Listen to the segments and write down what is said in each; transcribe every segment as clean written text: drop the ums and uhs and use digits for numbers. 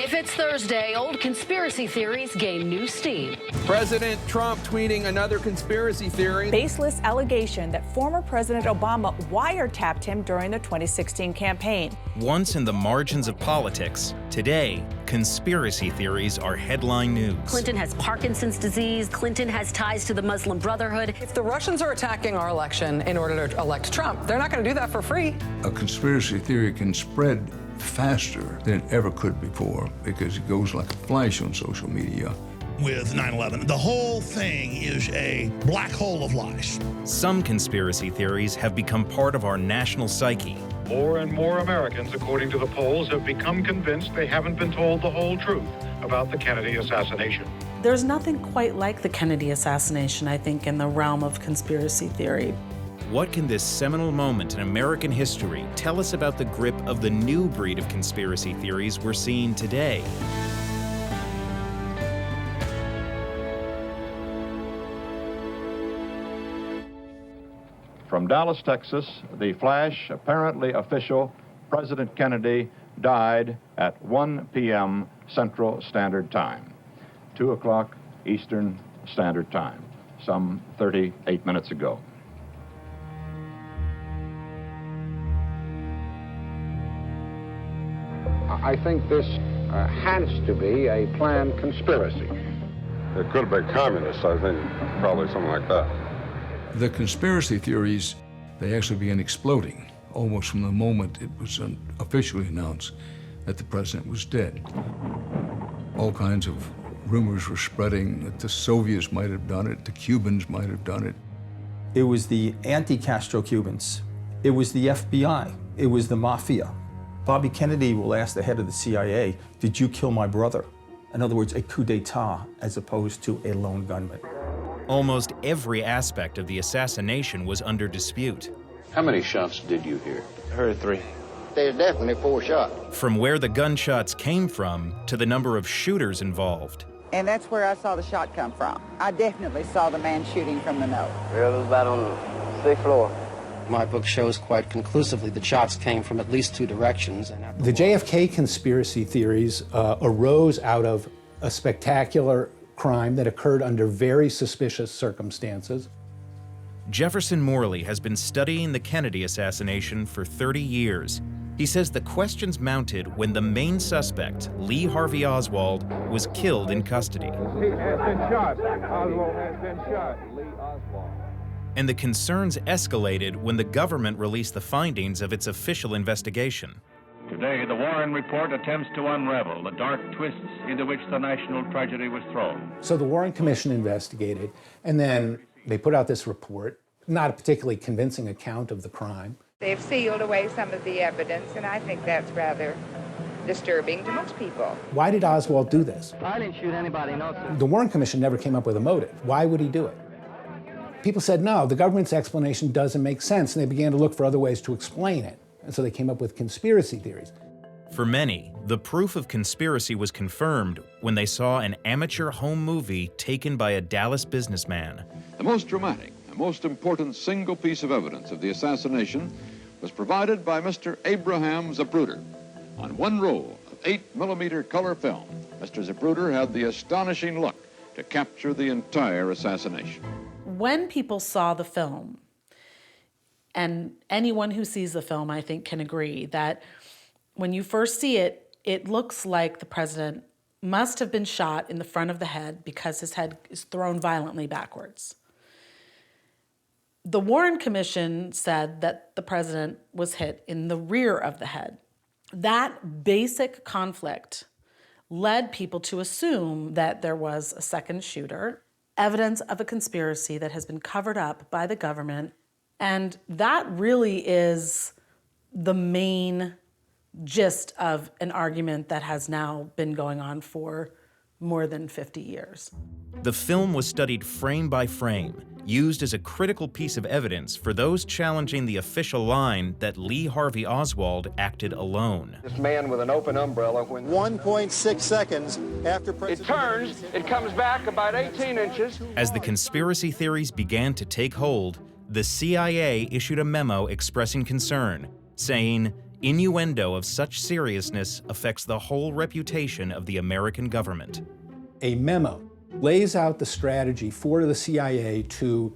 If it's Thursday, old conspiracy theories gain new steam. President Trump tweeting another conspiracy theory. Baseless allegation that former President Obama wiretapped him during the 2016 campaign. Once in the margins of politics, today, conspiracy theories are headline news. Clinton has Parkinson's disease. Clinton has ties to the Muslim Brotherhood. If the Russians are attacking our election in order to elect Trump, they're not going to do that for free. A conspiracy theory can spread faster than it ever could before because it goes like a flash on social media. With 9/11, the whole thing is a black hole of lies. Some conspiracy theories have become part of our national psyche. More and more Americans, according to the polls, have become convinced they haven't been told the whole truth about the Kennedy assassination. There's nothing quite like the Kennedy assassination, I think, in the realm of conspiracy theory. What can this seminal moment in American history tell us about the grip of the new breed of conspiracy theories we're seeing today? From Dallas, Texas, the flash, apparently official, President Kennedy died at 1 p.m. Central Standard Time, 2 o'clock Eastern Standard Time, some 38 minutes ago. I think this has to be a planned conspiracy. It could have been communists, I think, probably something like that. The conspiracy theories, they actually began exploding almost from the moment it was officially announced that the president was dead. All kinds of rumors were spreading that the Soviets might have done it, the Cubans might have done it. It was the anti-Castro Cubans. It was the FBI. It was the mafia. Bobby Kennedy will ask the head of the CIA, did you kill my brother? In other words, a coup d'etat as opposed to a lone gunman. Almost every aspect of the assassination was under dispute. How many shots did you hear? I heard 3. There's definitely 4 shots. From where the gunshots came from to the number of shooters involved. And that's where I saw the shot come from. I definitely saw the man shooting from the nose. It was about on the 6th floor. My book shows quite conclusively the shots came from at least 2 directions. The JFK conspiracy theories arose out of a spectacular crime that occurred under very suspicious circumstances. Jefferson Morley has been studying the Kennedy assassination for 30 years. He says the questions mounted when the main suspect, Lee Harvey Oswald, was killed in custody. He has been shot. Oswald has been shot. Lee Oswald. And the concerns escalated when the government released the findings of its official investigation. Today, the Warren Report attempts to unravel the dark twists into which the national tragedy was thrown. So the Warren Commission investigated, and then they put out this report, not a particularly convincing account of the crime. They've sealed away some of the evidence, and I think that's rather disturbing to most people. Why did Oswald do this? I didn't shoot anybody, no, sir. The Warren Commission never came up with a motive. Why would he do it? People said, no, the government's explanation doesn't make sense, and they began to look for other ways to explain it. And so they came up with conspiracy theories. For many, the proof of conspiracy was confirmed when they saw an amateur home movie taken by a Dallas businessman. The most dramatic and most important single piece of evidence of the assassination was provided by Mr. Abraham Zapruder. On one roll of 8mm color film, Mr. Zapruder had the astonishing luck to capture the entire assassination. When people saw the film, and anyone who sees the film, I think, can agree that when you first see it, it looks like the president must have been shot in the front of the head because his head is thrown violently backwards. The Warren Commission said that the president was hit in the rear of the head. That basic conflict led people to assume that there was a second shooter, evidence of a conspiracy that has been covered up by the government. And that really is the main gist of an argument that has now been going on for more than 50 years. The film was studied frame by frame, used as a critical piece of evidence for those challenging the official line that Lee Harvey Oswald acted alone. This man with an open umbrella when 1.6 seconds after President... It turns, it comes back about 18 inches. As the conspiracy theories began to take hold, the CIA issued a memo expressing concern, saying, Innuendo of such seriousness affects the whole reputation of the American government. A memo lays out the strategy for the CIA to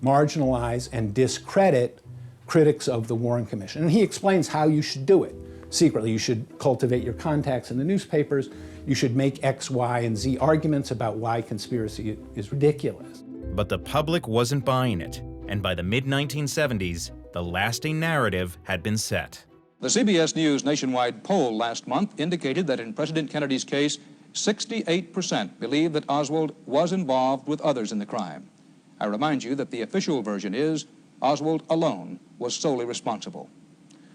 marginalize and discredit critics of the Warren Commission. And he explains how you should do it. Secretly, you should cultivate your contacts in the newspapers. You should make X, Y, and Z arguments about why conspiracy is ridiculous. But the public wasn't buying it, and by the mid-1970s, the lasting narrative had been set. The CBS News nationwide poll last month indicated that in President Kennedy's case, 68% believe that Oswald was involved with others in the crime. I remind you that the official version is Oswald alone was solely responsible.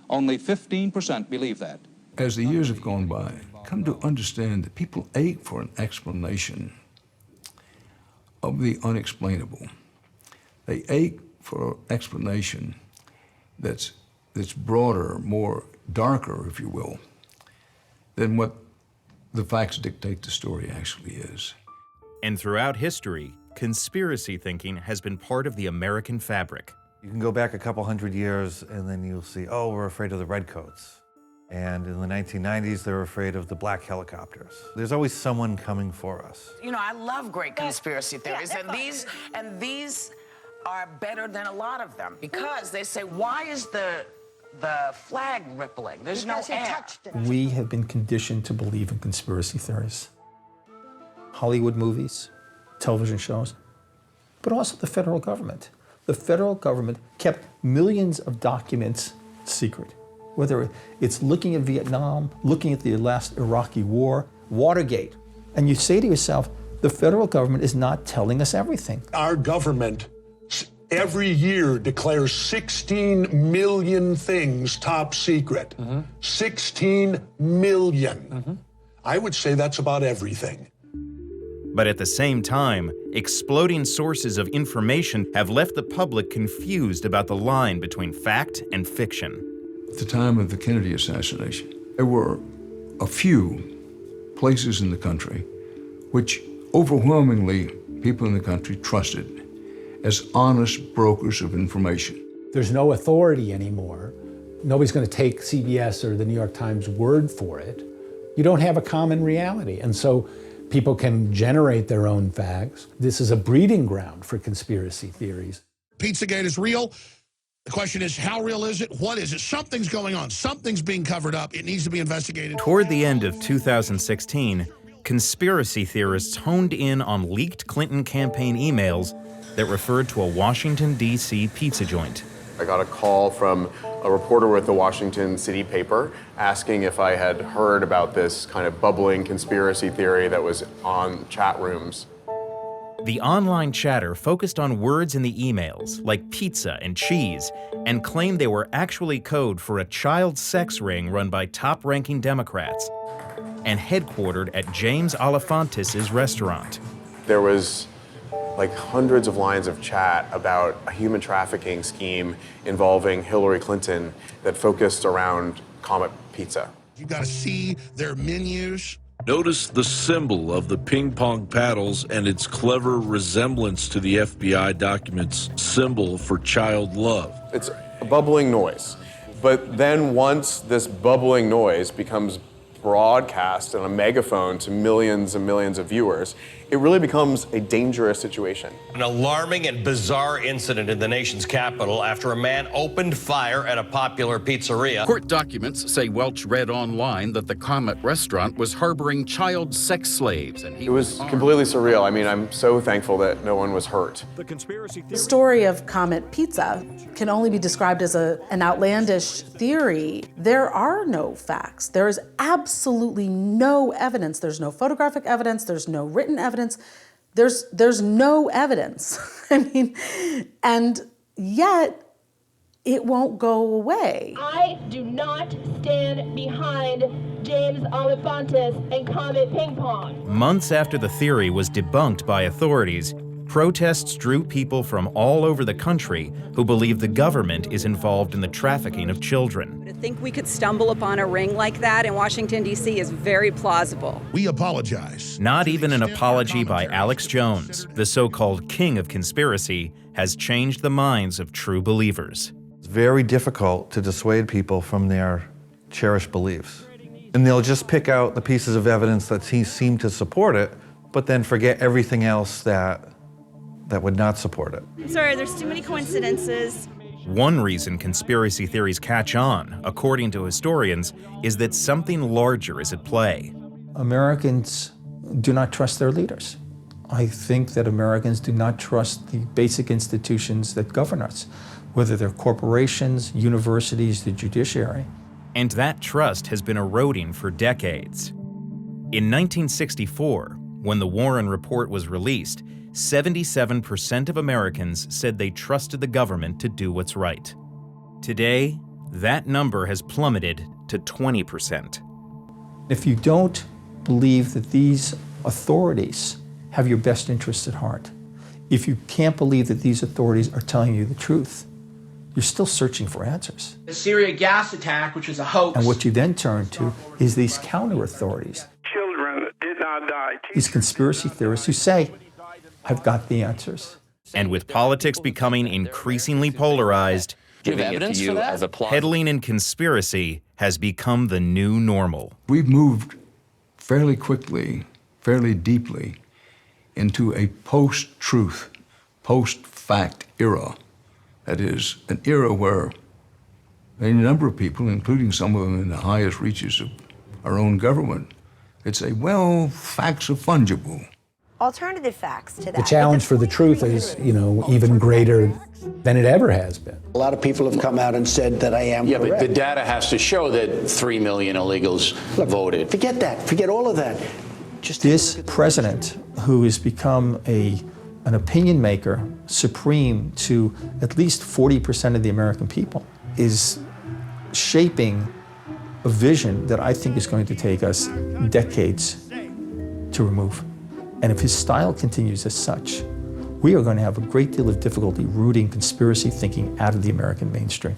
Only 15% believe that. As the years have gone by, come to understand that people ache for an explanation of the unexplainable. They ache for an explanation that's broader, more darker, if you will, than what the facts dictate the story actually is. And throughout history, conspiracy thinking has been part of the American fabric. You can go back a couple hundred years and then you'll see, oh, we're afraid of the redcoats. And in the 1990s, they were afraid of the black helicopters. There's always someone coming for us. You know, I love great conspiracy theories, and these are better than a lot of them because they say, why is the flag rippling? There's no air. We have been conditioned to believe in conspiracy theories. Hollywood movies, television shows, but also the federal government. The federal government kept millions of documents secret. Whether it's looking at Vietnam, looking at the last Iraqi war, Watergate. And you say to yourself, the federal government is not telling us everything. Our government every year declares 16 million things top secret. 16 million. I would say that's about everything. But at the same time, exploding sources of information have left the public confused about the line between fact and fiction. At the time of the Kennedy assassination, there were a few places in the country which overwhelmingly people in the country trusted as honest brokers of information. There's no authority anymore. Nobody's going to take CBS or the New York Times word for it. You don't have a common reality. And so people can generate their own facts. This is a breeding ground for conspiracy theories. Pizzagate is real. The question is, how real is it? What is it? Something's going on. Something's being covered up. It needs to be investigated. Toward the end of 2016, conspiracy theorists honed in on leaked Clinton campaign emails that referred to a Washington, D.C. pizza joint. I got a call from a reporter with the Washington City paper asking if I had heard about this kind of bubbling conspiracy theory that was on chat rooms. The online chatter focused on words in the emails, like pizza and cheese, and claimed they were actually code for a child sex ring run by top-ranking Democrats and headquartered at James Olifantis' restaurant. There was like hundreds of lines of chat about a human trafficking scheme involving Hillary Clinton that focused around Comet Pizza. You got to see their menus. Notice the symbol of the ping pong paddles and its clever resemblance to the FBI documents symbol for child love. It's a bubbling noise. But then once this bubbling noise becomes broadcast on a megaphone to millions and millions of viewers, it really becomes a dangerous situation. An alarming and bizarre incident in the nation's capital after a man opened fire at a popular pizzeria. Court documents say Welch read online that the Comet restaurant was harboring child sex slaves, and it was completely surreal. I mean, I'm so thankful that no one was hurt. The story of Comet Pizza can only be described as an outlandish theory. There are no facts. There is absolutely no evidence. There's no photographic evidence. There's no written evidence. There's no evidence. I mean, and yet it won't go away. I do not stand behind James Olifantis and Comet Ping Pong. Months after the theory was debunked by authorities, protests drew people from all over the country who believe the government is involved in the trafficking of children. To think we could stumble upon a ring like that in Washington, D.C. is very plausible. We apologize. Not even an apology by Alex Jones, the so-called king of conspiracy, has changed the minds of true believers. It's very difficult to dissuade people from their cherished beliefs. And they'll just pick out the pieces of evidence that seem to support it, but then forget everything else that would not support it. Sorry, there's too many coincidences. One reason conspiracy theories catch on, according to historians, is that something larger is at play. Americans do not trust their leaders. I think that Americans do not trust the basic institutions that govern us, whether they're corporations, universities, the judiciary. And that trust has been eroding for decades. In 1964, when the Warren Report was released, 77% of Americans said they trusted the government to do what's right. Today, that number has plummeted to 20%. If you don't believe that these authorities have your best interests at heart, if you can't believe that these authorities are telling you the truth, you're still searching for answers. The Syria gas attack, which was a hoax. And what you then turn to is these counter authorities. Children did not die. These conspiracy theorists who say, I've got the answers. And with politics becoming increasingly polarized, peddling in conspiracy has become the new normal. We've moved fairly quickly, fairly deeply into a post-truth, post-fact era. That is, an era where a number of people, including some of them in the highest reaches of our own government, could say, well, facts are fungible. Alternative facts to that. The challenge for the truth is, even greater than it ever has been. A lot of people have come out and said that I am correct. But the data has to show that 3 million illegals voted. Forget that. Forget all of that. This president, who has become an opinion maker supreme to at least 40% of the American people, is shaping a vision that I think is going to take us decades to remove. And if his style continues as such, we are going to have a great deal of difficulty rooting conspiracy thinking out of the American mainstream.